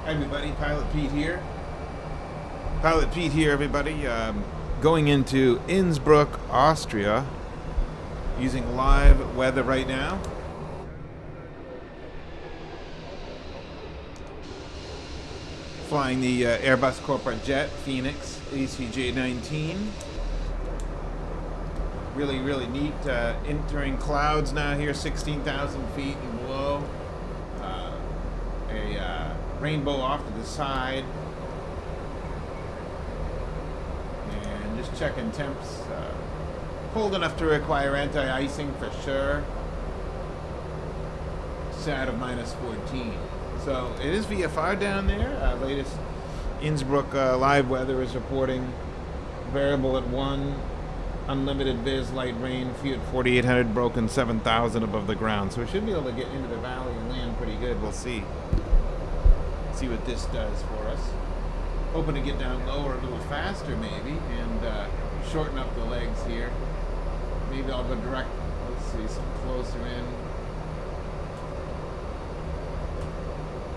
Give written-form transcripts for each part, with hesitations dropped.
Hi everybody, Pilot Pete here. Pilot Pete here, everybody. Going into Innsbruck, Austria, using live weather right now. Flying the Airbus corporate jet, Fenix Acj 19. Really, really neat. Entering clouds now here, 16,000 feet and below. A rainbow off to the side. And just checking temps. Cold enough to require anti-icing for sure. SAT of minus 14. So it is VFR down there. Latest Innsbruck live weather is reporting variable at 1. Unlimited viz, light rain, few at 4,800, broken 7,000 above the ground. So we should be able to get into the valley and land pretty good. We'll see. See what this does for us. Hoping to get down lower a little faster maybe and shorten up the legs here. Maybe I'll go direct, let's see, some closer in.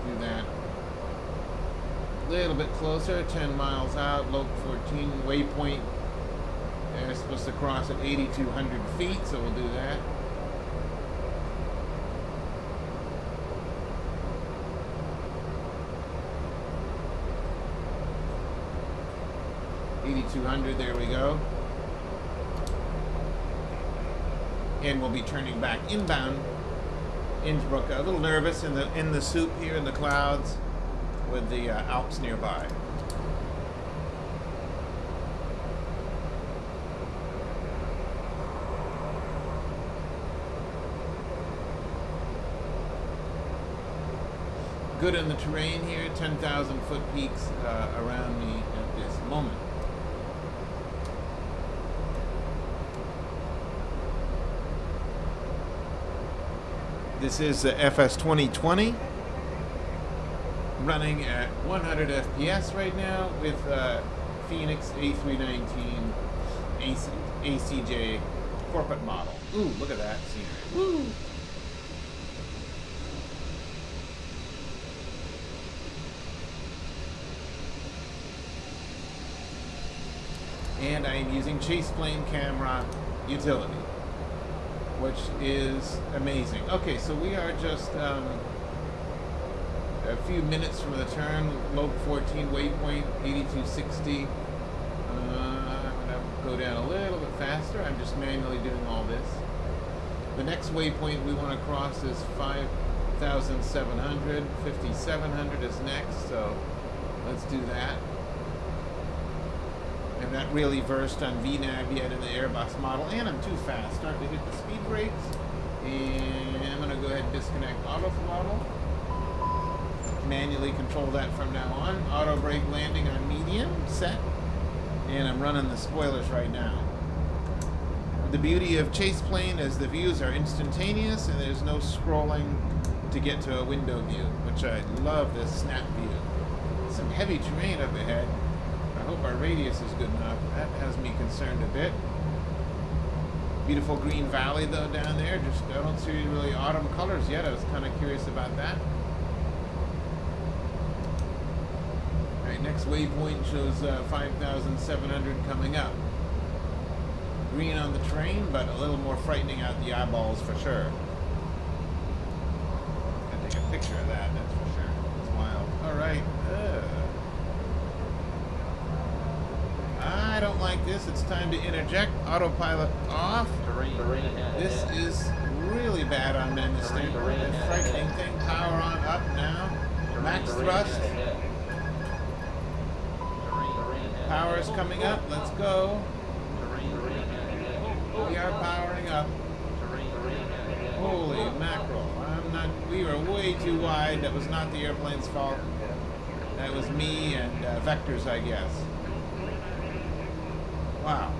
Do that. A little bit closer, 10 miles out, low 14, waypoint. They're supposed to cross at 8,200 feet, so we'll do that. $8,200, there we go. And we'll be turning back inbound Innsbruck. A little nervous in the soup here in the clouds with the Alps nearby. Good in the terrain here, 10,000 foot peaks around me at this moment. This is the FS 2020 running at 100 FPS right now with Fenix A319 Acj corporate model. Ooh, look at that scenery. Woo! And I am using chase plane camera utility, which is amazing. Okay, so we are just a few minutes from the turn, low 14 waypoint, 8260. I'm gonna go down a little bit faster. I'm just manually doing all this. The next waypoint we want to cross is 5,700, 5,700 is next, so let's do that. I'm not really versed on VNAV yet in the Airbus model, and I'm too fast. Start to hit the speed brakes, and I'm going to go ahead and disconnect auto throttle. Manually control that from now on. Auto brake landing on medium, set, and I'm running the spoilers right now. The beauty of chase plane is the views are instantaneous, and there's no scrolling to get to a window view, which I love this snap view. Some heavy terrain up ahead. I hope our radius is good enough. That has me concerned a bit. Beautiful green valley though down there. Just I don't see really autumn colors yet. I was kind of curious about that. All right, next waypoint shows 5,700 coming up. Green on the terrain, but a little more frightening out the eyeballs for sure. Gotta take a picture of that. That's for sure. It's wild. All right. I don't like this. It's time to interject. Autopilot off. This is really bad on this thing. A frightening thing. Power on up now. Max thrust. Power is coming up. Let's go. We are powering up. Holy mackerel. We were way too wide. That was not the airplane's fault. That was me and vectors, I guess. Wow.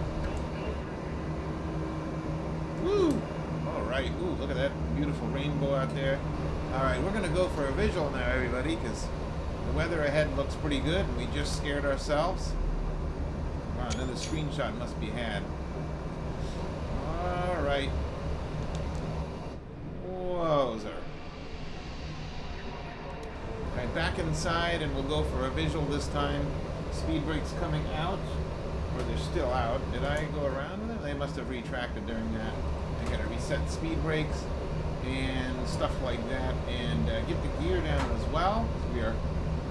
Woo! Alright, ooh, look at that beautiful rainbow out there. Alright, we're going to go for a visual now, everybody, because the weather ahead looks pretty good, and we just scared ourselves. Wow, another screenshot must be had. Alright. Wowzer. get back inside and we'll go for a visual this time. Speed brakes coming out, or they're still out. Did I go around with them? They must have retracted during that. I gotta reset speed brakes and stuff like that, and get the gear down as well. We are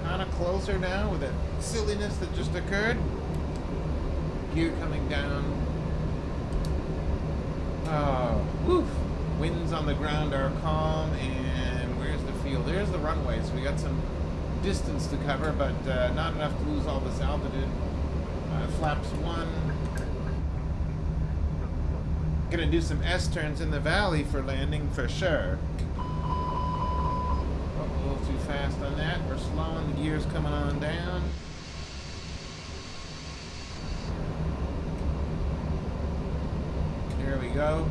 kind of closer now with that silliness that just occurred. Gear coming down. Woof. Winds on the ground are calm, and where's the field? There's the runway, so we got some distance to cover, but not enough to lose all this altitude. Flaps 1. Gonna do some S-turns in the valley for landing for sure. Oh, a little too fast on that. We're slowing, the gear's coming on down. There we go.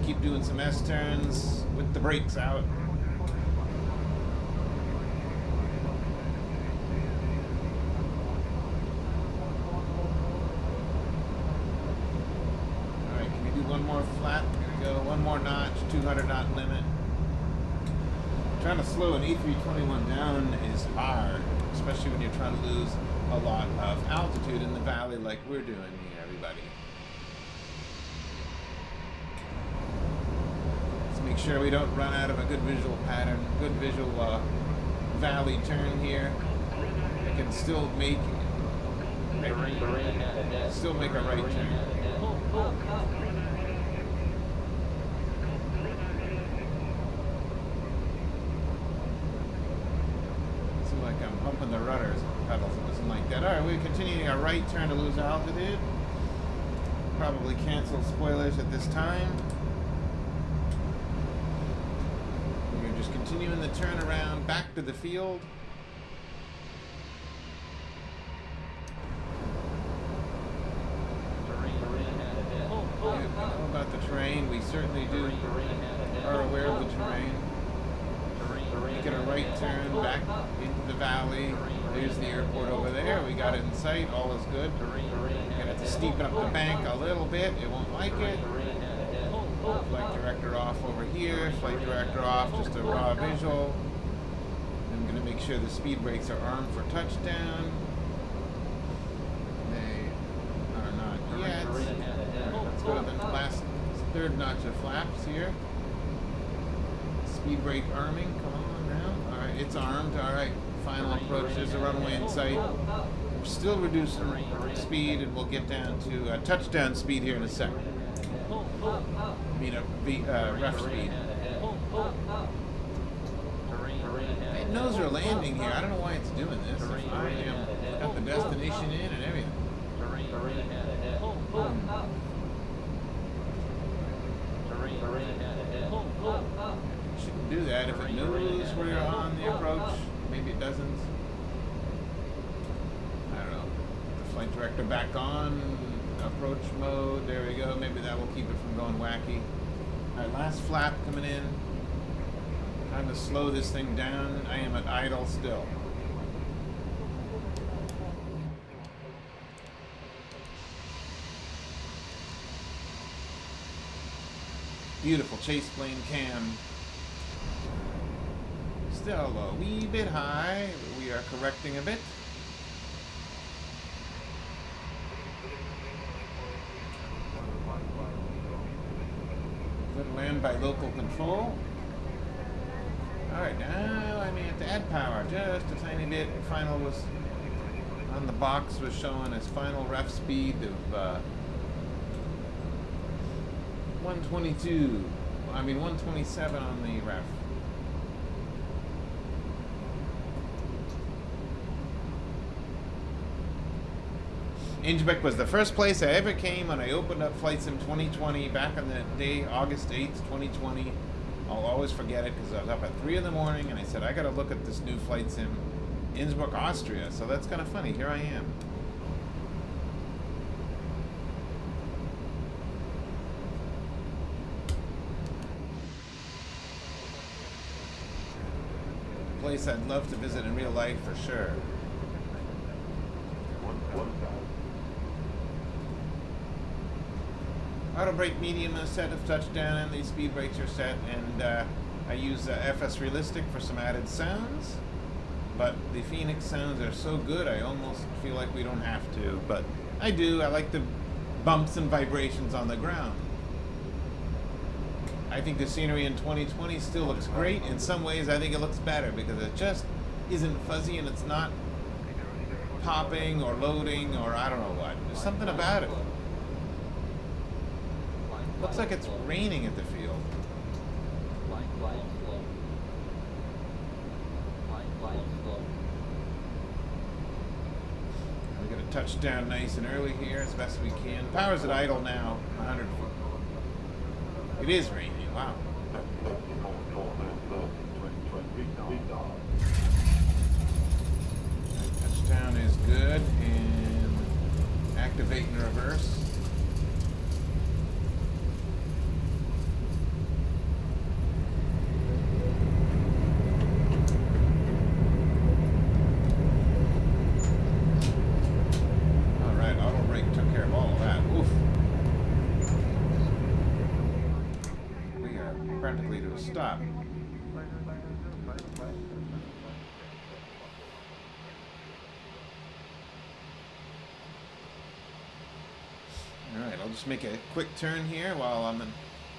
Keep doing some S-turns with the brakes out. Alright, can we do one more flat? Here we go, one more notch, 200 knot limit. Trying to slow an A321 down is hard, especially when you're trying to lose a lot of altitude in the valley like we're doing here, everybody. Make sure we don't run out of a good visual pattern, good visual valley turn here. I can still make a right turn. Seems like I'm pumping the rudders and pedals. It doesn't like that. All right, we're continuing our right turn to lose altitude. Probably cancel spoilers at this time. Just continuing the turnaround back to the field. Yeah, how about the terrain? We certainly are aware of the terrain. Making a right turn back into the valley. There's the airport over there. We got it in sight. All is good. Gonna have to steepen up the bank a little bit. It won't like it. Flight director off over here, flight director off, just a raw visual. I'm going to make sure the speed brakes are armed for touchdown. They are not yet. Let's go to the last third notch of flaps here. Speed brake arming, come on now. Alright, it's armed, alright. Final approach, there's a runway in sight. We're still reducing speed, and we'll get down to touchdown speed here in a second. Ref speed. It knows we're landing here. I don't know why it's doing this. If I am got the destination in and everything. Shouldn't do that if it knows where you're on the approach. Maybe it doesn't. I don't know. The flight director back on. Approach mode, there we go. Maybe that will keep it from going wacky. Alright, last flap coming in. Time to slow this thing down. I am at idle still. Beautiful chase plane cam. Still a wee bit high. We are correcting a bit. Land by local control. Alright, now I may have to add power just a tiny bit. Final was on the box, was showing as final ref speed of 127 on the ref. INNSBRUCK was the first place I ever came when I opened up Flightsim 2020 back on the day, August 8th, 2020. I'll always forget it because I was up at 3 in the morning and I said, I gotta look at this new Flightsim, Innsbruck, Austria. So that's kind of funny. Here I am. A place I'd love to visit in real life for sure. Auto brake medium is set if touchdown, and these speed brakes are set, and I use FS Realistic for some added sounds, but the Fenix sounds are so good I almost feel like we don't have to, but I do. I like the bumps and vibrations on the ground. I think the scenery in 2020 still looks great. In some ways I think it looks better because it just isn't fuzzy and it's not popping or loading or I don't know what. There's something about it. Looks like it's raining at the field. We're going to touch down nice and early here as best we can. Power's at idle now, 100 feet. It is raining, wow. Touchdown is good, and activate in reverse. Practically to a stop. Alright, I'll just make a quick turn here while I'm in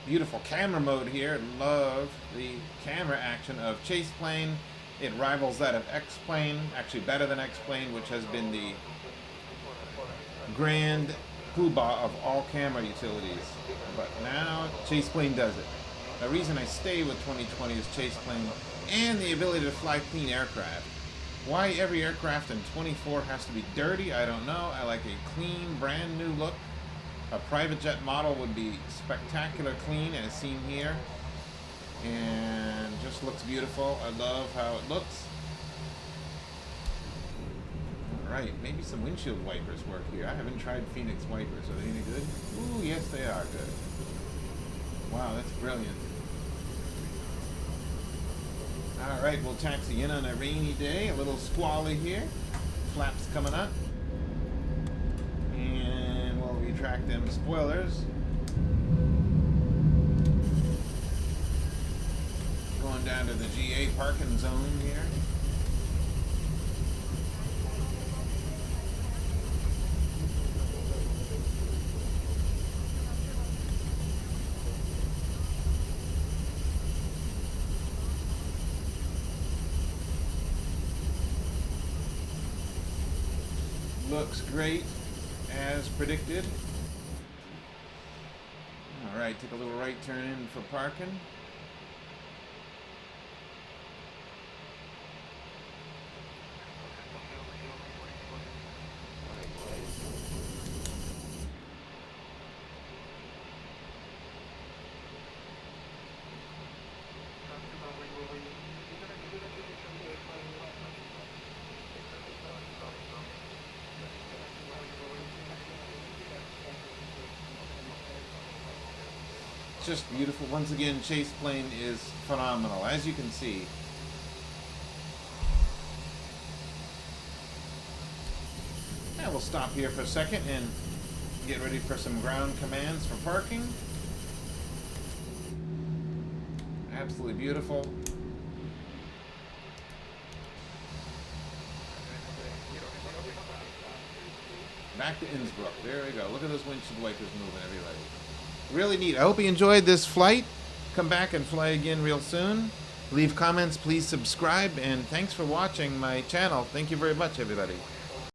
beautiful camera mode here. Love the camera action of Chase Plane. It rivals that of X-Plane, actually better than X-Plane, which has been the grand poobah of all camera utilities. But now Chase Plane does it. The reason I stay with 2020 is Chase Plane and the ability to fly clean aircraft. Why every aircraft in 24 has to be dirty, I don't know. I like a clean, brand new look. A private jet model would be spectacular clean as seen here. And just looks beautiful. I love how it looks. Alright, maybe some windshield wipers work here. I haven't tried Fenix wipers. Are they any good? Ooh, yes they are good. Wow, that's brilliant. Alright, we'll taxi in on a rainy day, a little squally here. Flaps coming up. And we'll retract them spoilers. Going down to the GA parking zone here. Looks great, as predicted. Alright, take a little right turn in for parking. Just beautiful. Once again, Chase Plane is phenomenal, as you can see. Yeah, we'll stop here for a second and get ready for some ground commands for parking. Absolutely beautiful. Back to Innsbruck. There we go. Look at those windshield wipers moving, everybody. Really neat. I hope you enjoyed this flight. Come back and fly again real soon. Leave comments, please subscribe, and thanks for watching my channel. Thank you very much, everybody.